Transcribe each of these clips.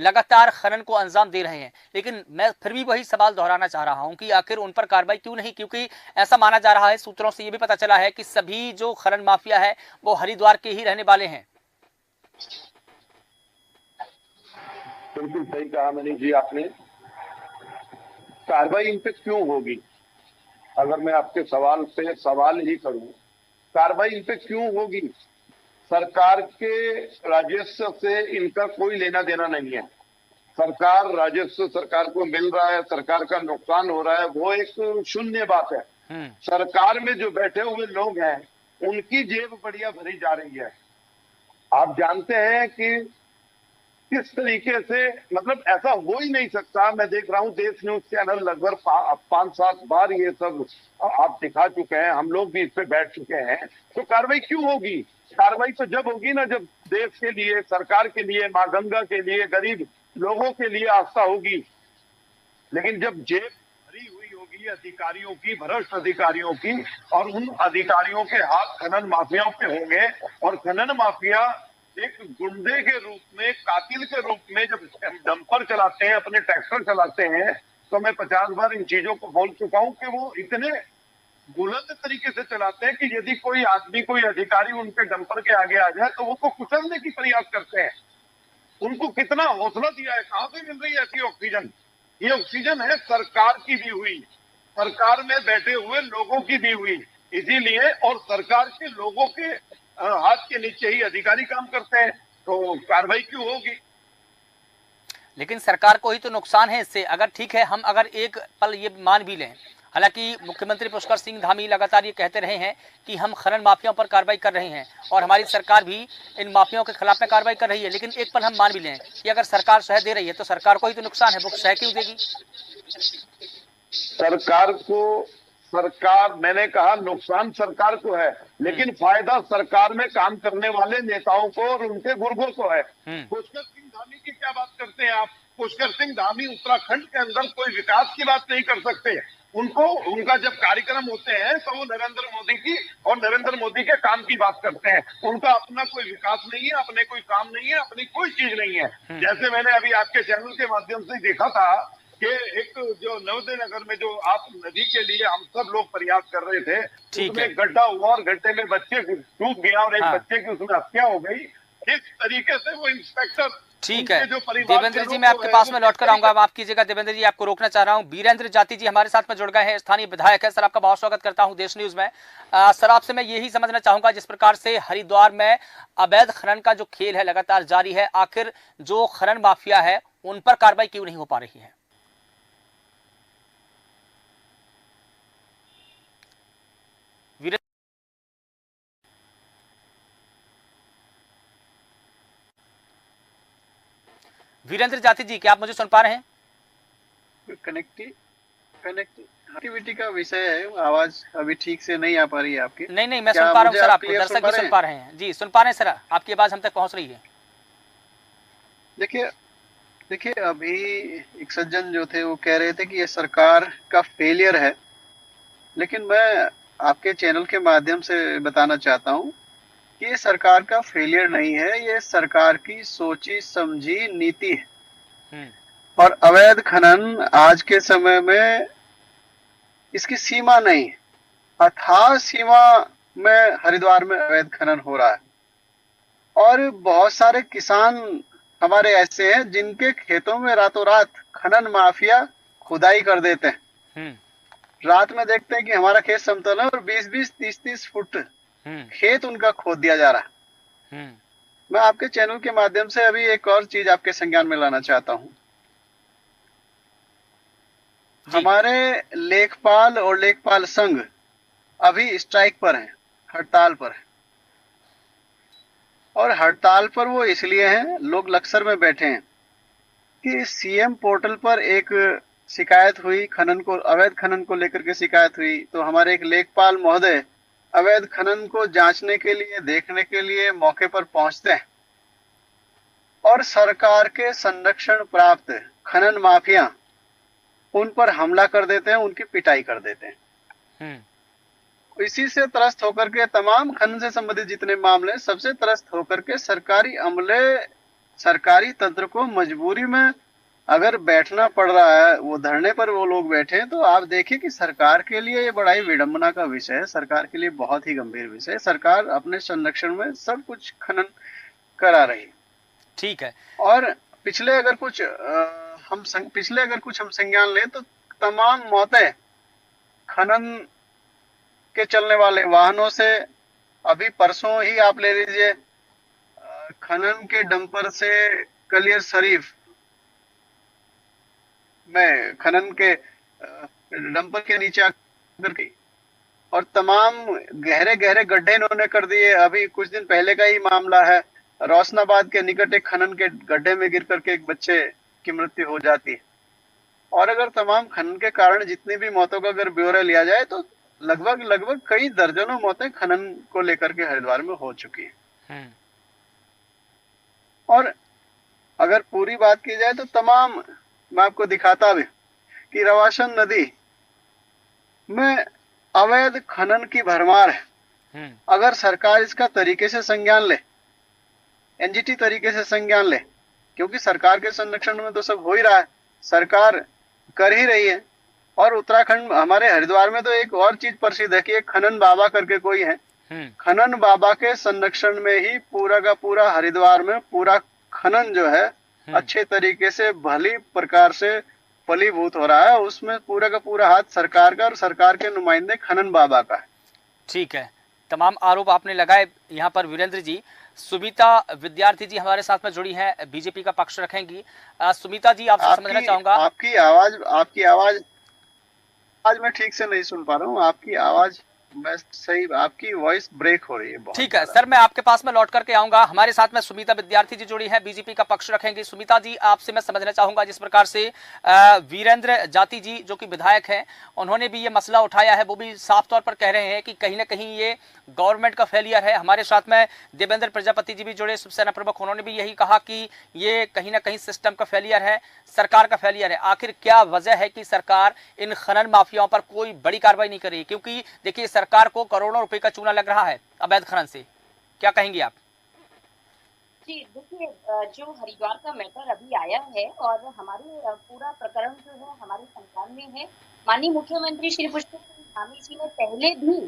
लगातार खनन को अंजाम दे रहे हैं, लेकिन मैं फिर भी वही सवाल दोहराना चाह रहा हूं कि आखिर उन पर कार्रवाई क्यों नहीं, क्योंकि ऐसा माना जा रहा है, सूत्रों से ये भी पता चला है कि सभी जो खनन माफिया है वो हरिद्वार के ही रहने वाले हैं। बिल्कुल सही कहा मनीष जी आपने। कार्रवाई इन पे क्यों होगी, अगर मैं आपके सवाल पे सवाल ही करूं, कार्रवाई इन पे क्यों होगी? सरकार के राजस्व से इनका कोई लेना देना नहीं है। सरकार राजस्व सरकार को मिल रहा है, सरकार का नुकसान हो रहा है, वो एक शून्य बात है। सरकार में जो बैठे हुए लोग हैं उनकी जेब बढ़िया भरी जा रही है। आप जानते हैं कि किस तरीके से, मतलब ऐसा हो ही नहीं सकता। मैं देख रहा हूं देश न्यूज चैनल लगभग 5-7 बार ये सब आप दिखा चुके हैं, हम लोग भी इस पे बैठ चुके हैं। तो कार्रवाई क्यों होगी? कार्रवाई तो जब होगी ना जब देश के लिए, सरकार के लिए, माँ गंगा के लिए, गरीब लोगों के लिए आस्था होगी। लेकिन जब जेब भरी हुई होगी अधिकारियों की, भ्रष्ट अधिकारियों की, और उन अधिकारियों के हाथ खनन माफियाओं पे होंगे, और खनन माफिया एक गुंडे के रूप में, कातिल के रूप में जब डंपर चलाते हैं, अपने ट्रैक्टर चलाते हैं, तो मैं 50 बार इन चीजों को बोल चुका हूं कि वो इतने बुलंद तरीके से चलाते हैं कि यदि कोई आदमी, कोई अधिकारी उनके डंपर के आगे आ जाए तो वो को कुचलने की प्रयास करते हैं। उनको कितना हौसला दिया है, कहां से मिल रही है ऐसी ऑक्सीजन? ये ऑक्सीजन है सरकार की दी हुई, सरकार में बैठे हुए लोगों की दी हुई। इसीलिए, और सरकार के लोगों के हाथ के नीचे ही अधिकारी काम करते हैं, तो कार्रवाई क्यों होगी? लेकिन सरकार को ही तो नुकसान है इससे। अगर ठीक है, हम अगर एक पल ये मान भी लें, हालांकि मुख्यमंत्री पुष्कर सिंह धामी लगातार ये कहते रहे हैं कि हम खनन माफियाओं पर कार्रवाई कर रहे हैं और हमारी सरकार भी इन माफियाओं के खिलाफ में कार्रवाई कर रही है, लेकिन एक पल हम मान भी लें कि अगर सरकार सह दे रही है तो सरकार को ही तो नुकसान है, वो सह क्यों देगी? सरकार को, सरकार, मैंने कहा नुकसान सरकार को है, लेकिन फायदा सरकार में काम करने वाले नेताओं को और उनके गुर्गों को है। पुष्कर सिंह धामी की क्या बात करते हैं आप? पुष्कर सिंह धामी उत्तराखंड के अंदर कोई विकास की बात नहीं कर सकते। उनको, उनका जब कार्यक्रम होते हैं तो वो नरेंद्र मोदी की और नरेंद्र मोदी के काम की बात करते हैं। उनका अपना कोई विकास नहीं है, अपने कोई काम नहीं है, अपनी कोई चीज नहीं है। जैसे मैंने अभी आपके चैनल के माध्यम से देखा था कि एक जो नवोदय नगर में जो आप नदी के लिए हम सब लोग प्रयास कर रहे थे, उसमें एक गड्ढा हुआ और गड्ढे में बच्चे डूब गया और एक बच्चे की उसमें हत्या हो गई। इस तरीके से वो इंस्पेक्टर, ठीक है देवेंद्र जी, मैं आपके पास में लौट कर आऊंगा। आप कीजिएगा देवेंद्र जी, आपको रोकना चाह रहा हूं। वीरेंद्र जाति जी हमारे साथ में जुड़ गए हैं, स्थानीय विधायक है। सर, आपका बहुत स्वागत करता हूं देश न्यूज में। सर, आपसे मैं यही समझना चाहूंगा, जिस प्रकार से हरिद्वार में अवैध खनन का जो खेल है लगातार जारी है, आखिर जो खनन माफिया है उन पर कार्रवाई क्यों नहीं हो पा रही है? वीरेंद्र जाति जी, क्या आप मुझे सुन पा रहे हैं? कनेक्टिविटी का विषय है, आवाज अभी ठीक से नहीं आ पा रही है आपकी। नहीं, मैं सुन पा रहा हूँ सर, आपको दर्शक भी सुन पा रहे हैं जी, सुन पा रहे हैं सर, आपकी आवाज हम तक पहुंच रही है। देखिए अभी एक सज्जन जो थे वो कह रहे थे कि ये सरकार का फेलियर है, लेकिन मैं आपके चैनल के माध्यम से बताना चाहता हूँ कि ये सरकार का फेलियर नहीं है, ये सरकार की सोची समझी नीति है। और अवैध खनन आज के समय में इसकी सीमा नहीं है, अथाह सीमा में हरिद्वार में अवैध खनन हो रहा है। और बहुत सारे किसान हमारे ऐसे हैं जिनके खेतों में रातों रात खनन माफिया खुदाई कर देते हैं। रात में देखते हैं कि हमारा खेत समतल है और 20-20, 30-30 फुट खेत उनका खोद दिया जा रहा है। मैं आपके चैनल के माध्यम से अभी एक और चीज आपके संज्ञान में लाना चाहता हूं। हमारे लेखपाल और लेखपाल संघ अभी स्ट्राइक पर हैं, हड़ताल पर है। और हड़ताल पर वो इसलिए हैं, लोग लक्सर में बैठे हैं कि सीएम पोर्टल पर एक शिकायत हुई, खनन को, अवैध खनन को लेकर के शिकायत हुई, तो हमारे एक लेखपाल महोदय अवैध खनन को जांचने के लिए, देखने के लिए मौके पर पहुंचते हैं और सरकार के संरक्षण प्राप्त खनन माफिया उन पर हमला कर देते हैं, उनकी पिटाई कर देते हैं। इसी से त्रस्त होकर के तमाम खनन से संबंधित जितने मामले, सबसे त्रस्त होकर के सरकारी अमले सरकारी तंत्र को मजबूरी में अगर बैठना पड़ रहा है, वो धरने पर वो लोग बैठे हैं, तो आप देखिए कि सरकार के लिए ये बड़ा ही विडंबना का विषय है, सरकार के लिए बहुत ही गंभीर विषय है। सरकार अपने संरक्षण में सब कुछ खनन करा रही है। ठीक है। और पिछले अगर कुछ हम संज्ञान लें तो तमाम मौतें खनन के चलने वाले वाहनों से, अभी परसों ही आप ले लीजिए, खनन के डंपर से कलियर शरीफ में खनन के डंपर के नीचे आकर के, और तमाम गहरे गहरे गड्ढे इन्होंने कर दिए। अभी कुछ दिन पहले का ही मामला है, रोशनाबाद के निकट एक खनन के गड्ढे में गिर करके एक बच्चे की मृत्यु हो जाती है। और अगर तमाम खनन के कारण जितनी भी मौतों का अगर ब्यौरा लिया जाए तो लगभग कई दर्जनों मौतें खनन को लेकर के हरिद्वार में हो चुकी है। और अगर पूरी बात की जाए तो तमाम, मैं आपको दिखाता भी कि रवाशन नदी में अवैध खनन की भरमार है। अगर सरकार इसका तरीके से संज्ञान ले, एनजीटी तरीके से संज्ञान ले, क्योंकि सरकार के संरक्षण में तो सब हो ही रहा है, सरकार कर ही रही है। और उत्तराखंड, हमारे हरिद्वार में तो एक और चीज प्रसिद्ध है कि एक खनन बाबा करके कोई है, खनन बाबा के संरक्षण में ही पूरा का पूरा हरिद्वार में पूरा खनन जो है अच्छे तरीके से भली प्रकार से फलीभूत हो रहा है। उसमें पूरा का पूरा हाथ सरकार का और सरकार के नुमाइंदे खनन बाबा का है। ठीक है, तमाम आरोप आपने लगाए यहाँ पर वीरेंद्र जी। सुमिता विद्यार्थी जी हमारे साथ में जुड़ी हैं, बीजेपी का पक्ष रखेंगी। सुमिता जी, आपसे समझना चाहूंगा। आपकी आवाज आज मैं ठीक से नहीं सुन पा रहा हूँ, आपकी आवाज मैं सही, आपकी वॉइस ब्रेक हो रही है बहुत। ठीक है सर, मैं आपके पास में लौट करके आऊंगा। हमारे साथ में सुमिता विद्यार्थी जी जुड़ी हैं, बीजेपी का पक्ष रखेंगी। सुमिता जी, आपसे मैं समझना चाहूंगा, जिस प्रकार से वीरेंद्र जाती जी जो कि विधायक हैं, उन्होंने भी ये मसला उठाया है, वो भी साफ तौर पर कह रहे हैं कि कहीं ना कहीं ये गवर्नमेंट का फेलियर है। हमारे साथ में देवेंद्र प्रजापति जी भी जुड़े, शिवसेना प्रमुख, उन्होंने भी यही कहा कि ये कहीं ना कहीं सिस्टम का फेलियर है, सरकार का फेलियर है। आखिर क्या वजह है कि सरकार इन खनन माफियाओं पर कोई बड़ी कार्रवाई नहीं कर रही? क्योंकि देखिए, सरकार को करोड़ों रुपए का चूना लग रहा है अवैध खनन से, क्या कहेंगी आप? जी देखिए, जो हरिद्वार का मैटर अभी आया है और हमारे पूरा प्रकरण जो है हमारे संज्ञान में है। माननीय मुख्यमंत्री श्री पुष्कर सिंह धामी जी ने पहले भी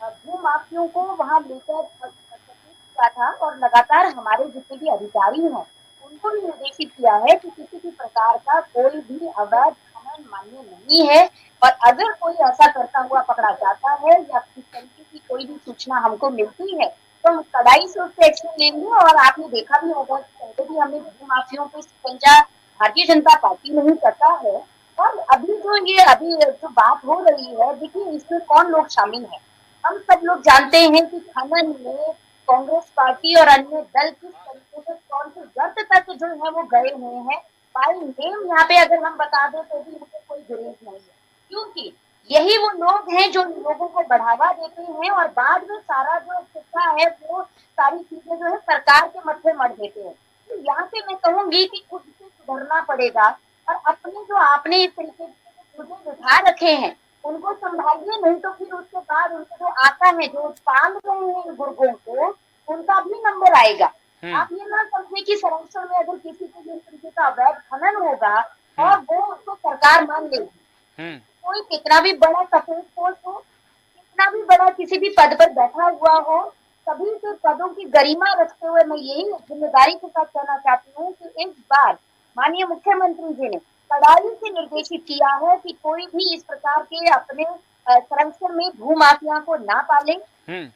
भू माफियों को वहां लेकर किया था और लगातार हमारे जितने भी अधिकारी हैं उनको भी निर्देशित किया है कि किसी भी प्रकार का कोई भी अवैध खनन मान्य नहीं है, और अगर कोई ऐसा करता हुआ पकड़ा जाता है या किस तरीके की कोई भी सूचना हमको मिलती है तो हम कड़ाई से उस पर एक्शन लेंगे। और आपने देखा भी होगा कि पहले भी हमने भू माफियों पे शिकंजा भारतीय जनता पार्टी नहीं करता है। और अभी जो बात हो रही है, देखिए इसमें कौन लोग शामिल हैं। हम सब लोग जानते हैं कि खनन में कांग्रेस पार्टी और अन्य दल किस तरीके से कौन से गर्त तक जो है वो गए हुए हैं। बाय नेम यहाँ पे अगर हम बता दें तो भी उनको कोई गुरेज नहीं है, क्योंकि यही वो लोग हैं जो लोगों को बढ़ावा देते हैं और बाद में सारा जो किस्सा है वो सारी चीजें जो है सरकार के मत्थे मर देते हैं। तो यहाँ पे मैं कहूंगी कि खुद से सुधरना पड़ेगा और अपने जो आपने इस तरीके से मुद्दे बिठा रखे हैं उनको संभालिए, नहीं तो फिर उसके बाद उनको जो आता है, जो पाल रहे हैं गुर्गों को, उनका भी नंबर आएगा। आप ये ना समझे कि संरक्षण में अगर किसी के इस तरीके का अवैध खनन होगा और वो उसको सरकार मान लेगी, कोई कितना भी बड़ा सफेद पोस्ट हो, कितना भी बड़ा किसी भी पद पर बैठा हुआ हो, सभी के पदों की गरिमा रखते हुए मैं यही जिम्मेदारी के साथ कहना चाहती हूँ कि इस बार माननीय मुख्यमंत्री जी ने कड़ाई से निर्देशित किया है कि कोई भी इस प्रकार के अपने संरक्षण में भू माफिया को ना पाले,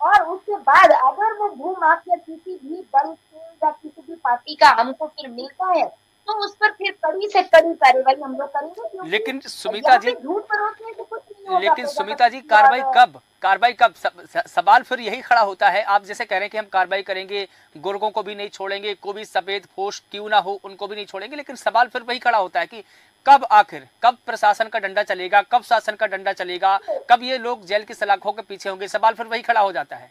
और उसके बाद अगर वो भू माफिया किसी भी दल से या किसी भी पार्टी का हमको फिर मिलता है तो उस पर फिर कड़ी से कड़ी कार्रवाई हम लोग करेंगे। लेकिन सुमिता जी, झूठ पर रोकने से कुछ नहीं होगा। लेकिन सुमिता जी, कार्रवाई कब? सवाल फिर यही खड़ा होता है। आप जैसे कह रहे हैं कि हम कार्रवाई करेंगे, गुर्गों को भी नहीं छोड़ेंगे, कोई भी सफेद पोस्ट क्यों ना हो उनको भी नहीं छोड़ेंगे, लेकिन सवाल फिर वही खड़ा होता है कि कब, आखिर कब प्रशासन का डंडा चलेगा, कब शासन का डंडा चलेगा, कब ये लोग जेल की सलाखों के पीछे होंगे? सवाल फिर वही खड़ा हो जाता है।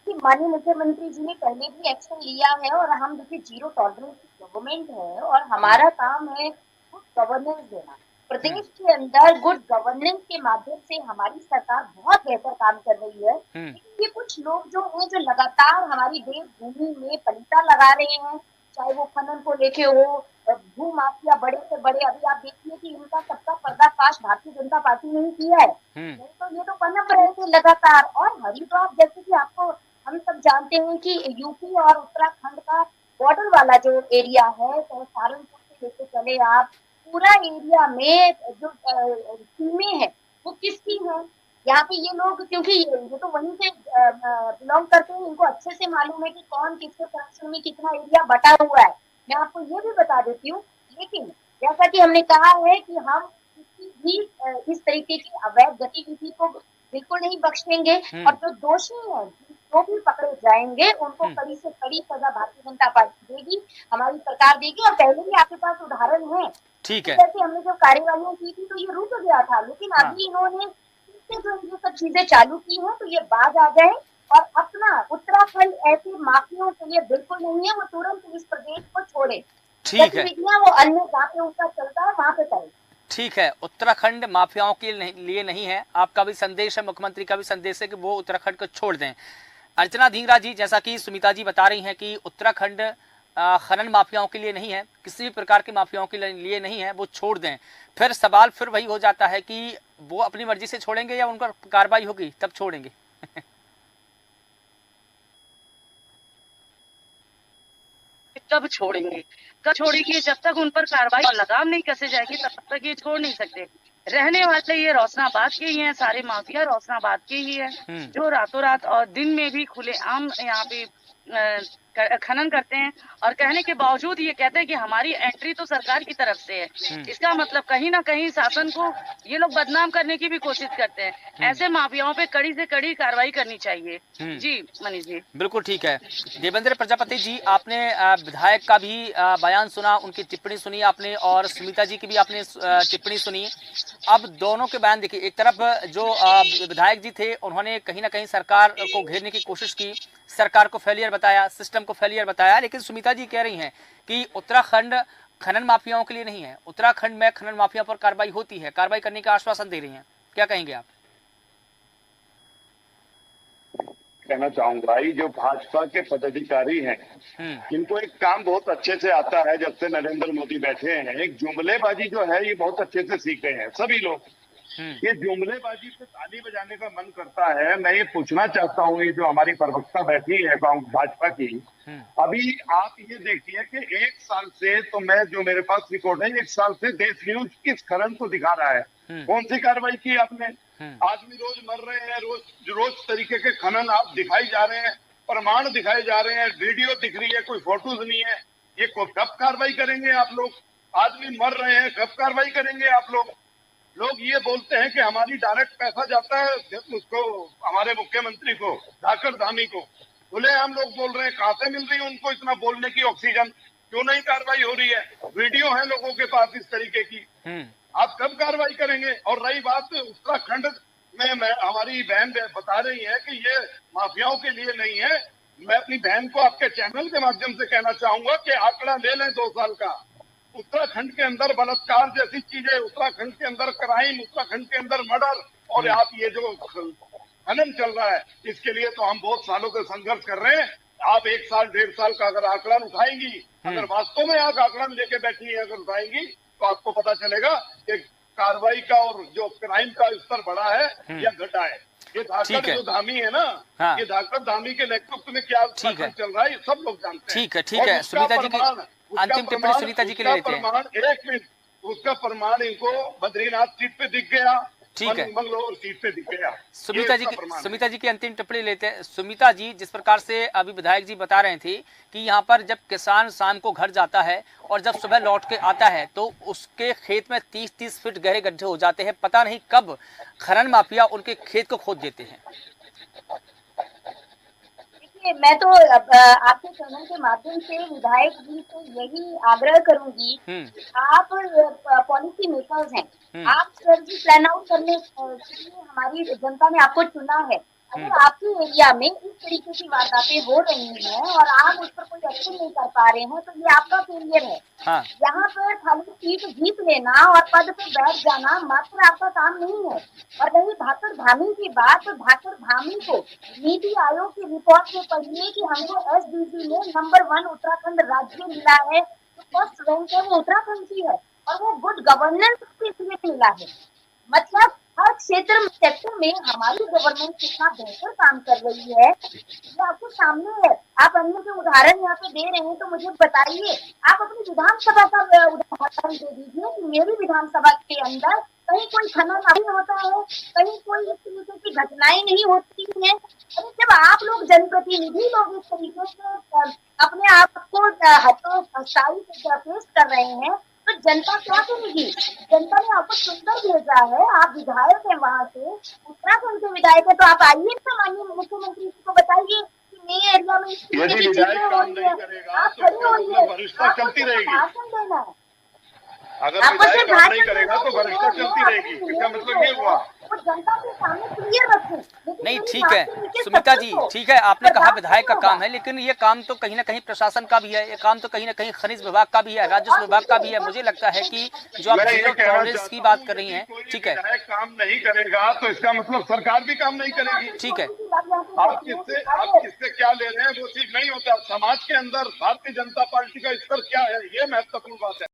माननीय मुख्यमंत्री जी ने पहले भी एक्शन लिया है और हम देखिए जीरो टॉलरेंस गवर्नमेंट है और हमारा काम है गुड गवर्नेंस देना। प्रदेश के अंदर गुड गवर्नेंस के माध्यम से हमारी सरकार बहुत बेहतर काम कर रही है। लेकिन ये कुछ लोग जो हैं जो लगातार हमारी देश भूमि में पलीता लगा रहे हैं, चाहे वो खनन को लेके हो, भू माफिया बड़े से बड़े, अभी आप देखिए कि इनका सबका पर्दाफाश भारतीय जनता पार्टी ने ही किया है। नहीं तो ये तो पनप रहे थे लगातार। और हरिद्वार जैसे कि आपको हम सब जानते हैं कि यूपी और उत्तराखंड का बॉर्डर वाला जो एरिया है, तो सहारनपुर से लेके चले आप, पूरा एरिया में जो टीमें हैं वो किसकी हैं? यहाँ पे ये लोग, क्योंकि ये तो वहीं से बिलोंग करते हैं, इनको अच्छे से मालूम है कि कौन किसके संरक्षण में कितना एरिया बटा हुआ है। मैं आपको ये भी बता देती हूँ। लेकिन जैसा कि हमने कहा है कि हम किसी भी इस तरीके की अवैध गतिविधि को बिल्कुल नहीं बख्शेंगे, और जो दोषी हैं जो भी पकड़े जाएंगे उनको कड़ी से कड़ी सजा भारतीय जनता पार्टी देगी, हमारी सरकार देगी। और पहले भी आपके पास उदाहरण है, ठीक है, जैसे हमने जब कार्यवाहियां की थी तो ये रुक गया था, लेकिन अभी इन्होंने जो ये सब चीजें चालू की हैं तो ये बाज आ गए। और अपना उत्तराखंड ऐसे माफियों के लिए बिल्कुल नहीं है, वो तुरंत इस प्रदेश को छोड़े। ठीक है, गतिविधियां वो अन्य जहाँ पे उनका चलता है वहां पे करें। ठीक है। उत्तराखंड माफियाओं के लिए नहीं है, आपका भी संदेश है, मुख्यमंत्री का भी संदेश है कि वो उत्तराखंड को छोड़ दें। अर्चना ढींगरा जी, जैसा कि सुमिता जी बता रही हैं कि उत्तराखंड खनन माफियाओं के लिए नहीं है, किसी भी प्रकार के माफियाओं के लिए नहीं है, वो छोड़ दें। फिर सवाल फिर वही हो जाता है कि वो अपनी मर्जी से छोड़ेंगे या उनका कार्रवाई होगी तब छोड़ेंगे। कब छोड़ेंगे, कब छोड़ेंगे? जब तक उन पर कार्रवाई और लगाम नहीं कसे जाएगी तब तक ये छोड़ नहीं सकते। रहने वाले ये रोशनाबाद के ही हैं, सारे माफिया रोशनाबाद के ही हैं, जो रातों रात और दिन में भी खुलेआम यहाँ पे खनन करते हैं, और कहने के बावजूद ये कहते हैं कि हमारी एंट्री तो सरकार की तरफ से है। इसका मतलब कहीं ना कहीं शासन को ये लोग बदनाम करने की भी कोशिश करते हैं। ऐसे माफियाओं पे कड़ी से कड़ी कार्रवाई करनी चाहिए। जी मनीष जी, बिल्कुल ठीक है। देवेंद्र प्रजापति जी, आपने विधायक का भी बयान सुना, उनकी टिप्पणी सुनी आपने, और सुमिता जी की भी आपने टिप्पणी सुनी। अब दोनों के बयान देखिए, एक तरफ जो विधायक जी थे उन्होंने कहीं ना कहीं सरकार को घेरने की कोशिश की, सरकार को फेलियर बताया, सिस्टम को फेलियर बताया, लेकिन सुमिता जी कह रही हैं कि उत्तराखंड खनन माफियाओं के लिए नहीं है, उत्तराखंड में खनन माफिया पर कार्रवाई होती है, कार्रवाई करने का आश्वासन दे रही हैं। क्या कहेंगे आप? कहना चाहूंगा, ये जो भाजपा के पदाधिकारी हैं इनको एक काम बहुत अच्छे से आता है। जब से नरेंद्र मोदी बैठे हैं, एक जुमलेबाजी जो है ये बहुत अच्छे से सीखे हैं सभी लोग। ये जुमलेबाजी पे ताली बजाने का मन करता है। मैं ये पूछना चाहता हूँ, ये जो हमारी प्रवक्ता बैठी है भाजपा की, अभी आप ये देखिए कि एक साल से, तो मैं जो मेरे पास रिकॉर्ड है, एक साल से देश न्यूज किस खनन को दिखा रहा है। कौन सी कार्रवाई की आपने? आदमी रोज मर रहे हैं, रोज तरीके के खनन आप दिखाई जा रहे हैं, प्रमाण दिखाए जा रहे हैं, वीडियो दिख रही है, कोई फोटोज नहीं है। ये कब कार्रवाई करेंगे आप लोग? आदमी मर रहे हैं, कब कार्रवाई करेंगे आप लोग? लोग ये बोलते हैं कि हमारी डायरेक्ट पैसा जाता है उसको, हमारे मुख्यमंत्री को, धाकड़ धामी को। बोले हम लोग बोल रहे हैं, कहाँ से मिल रही है उनको इतना बोलने की ऑक्सीजन? क्यों नहीं कार्रवाई हो रही है? वीडियो है लोगों के पास इस तरीके की। आप कब कार्रवाई करेंगे? और रही बात उत्तराखंड में, हमारी बहन बता रही है कि ये माफियाओं के लिए नहीं है। मैं अपनी बहन को आपके चैनल के माध्यम से कहना चाहूंगा कि आंकड़ा ले लें 2 साल का। उत्तराखंड के अंदर बलात्कार जैसी चीजें, उत्तराखंड के अंदर क्राइम, उत्तराखंड के अंदर मर्डर, और आप ये जो खनन चल रहा है, इसके लिए तो हम बहुत सालों से संघर्ष कर रहे हैं। आप 1 साल 1.5 साल का अगर आकलन उठाएंगी, अगर वास्तव में आप आकलन लेके बैठी है, अगर उठाएंगी, तो आपको पता चलेगा कि कार्रवाई का और जो क्राइम का स्तर बढ़ा है या घटा है। ये धाकड़ जो धामी है ना, ये धाकड़ धामी के नेतृत्व में क्या चल रहा है, सब लोग जानते हैं। ठीक है, सुनीता जी की अंतिम टिप्पणी सुनीता जी के लिए लेते हैं। एक मिनट, उसका प्रमाण इनको बद्रीनाथ सीट पे दिख गया, ठीक है, मंगलोर सीट पे दिख गया। सुमिता जी की अंतिम टिप्पणी लेते हैं। सुमिता जी, जिस प्रकार से अभी विधायक जी बता रहे थे कि यहाँ पर जब किसान शाम को घर जाता है और जब सुबह लौट के आता है तो उसके खेत में 30-30 फीट गहरे गड्ढे हो जाते हैं, पता नहीं कब खनन माफिया उनके खेत को खोद देते हैं। मैं तो आपके चैनल के माध्यम से विधायक जी से यही आग्रह करूंगी, आप पॉलिसी मेकर्स हैं, आप स्ट्रेटजी प्लान आउट करने के लिए हमारी जनता ने आपको चुना है। अगर आपके एरिया में इस तरीके की वारदातें हो रही हैं और आप उस पर कोई एक्शन नहीं कर पा रहे हैं तो ये आपका फेलियर है। यहाँ पर खाली सीट जीत लेना और पद पे बैठ जाना मात्र आपका काम नहीं है। और रही भाकर धामी की बात, तो भाकर धामी को नीति आयोग की रिपोर्ट में पढ़िए कि हमको एसडीजी में नंबर 1 उत्तराखंड राज्य मिला है, तो फर्स्ट रैंक है वो उत्तराखंड की है, और वो गुड गवर्नेंस के लिए मिला है। मतलब हर क्षेत्र में सेक्टर में हमारी गवर्नमेंट कितना बेहतर काम कर रही है ये आपको सामने है। आप अन्य के उदाहरण यहाँ पे दे रहे हैं, तो मुझे बताइए, आप अपनी विधानसभा का उदाहरण दे दीजिए कि मेरी विधानसभा के अंदर कहीं कोई खनन नहीं होता है, कहीं कोई इस तरीके की घटनाएं नहीं होती हैं। अरे जब आप लोग जनप्रतिनिधि लोग इस तरीके से अपने आप को हतोत्साही पेश कर रहे हैं, तो जनता क्या करेगी? जनता ने आपको चुनकर भेजा है, आप विधायक हैं वहां से, उत्तराखंड से विधायक है, तो आप आइए ना माननीय मुख्यमंत्री जी को बताइए कि मेरे एरिया में इस तरीके की चीजें हो रही है, आप खड़े होइए, भ्रष्टाचार चलती रहेगी। भाषण देना है। अगर विधायक काम नहीं करेगा तो भ्रष्टाचार चलती रहेगी, इसका मतलब ये हुआ। वो जनता के सामने क्लियर रखें। नहीं ठीक है सुमिता जी, ठीक है, आपने कहा विधायक का काम है, लेकिन ये काम तो कहीं ना कहीं प्रशासन का भी है, ये काम तो कहीं ना कहीं खनिज विभाग का भी है, राजस्व विभाग का भी है। मुझे लगता है कि जो आप जीरो टॉलरेंस की बात कर रही हैं, ठीक है, विधायक काम नहीं करेगा तो इसका मतलब सरकार भी काम नहीं करेगी। ठीक है, आप किससे क्या ले रहे हैं वो चीज नहीं होता। समाज के अंदर भारतीय जनता पार्टी का स्तर क्या है, ये महत्वपूर्ण बात है।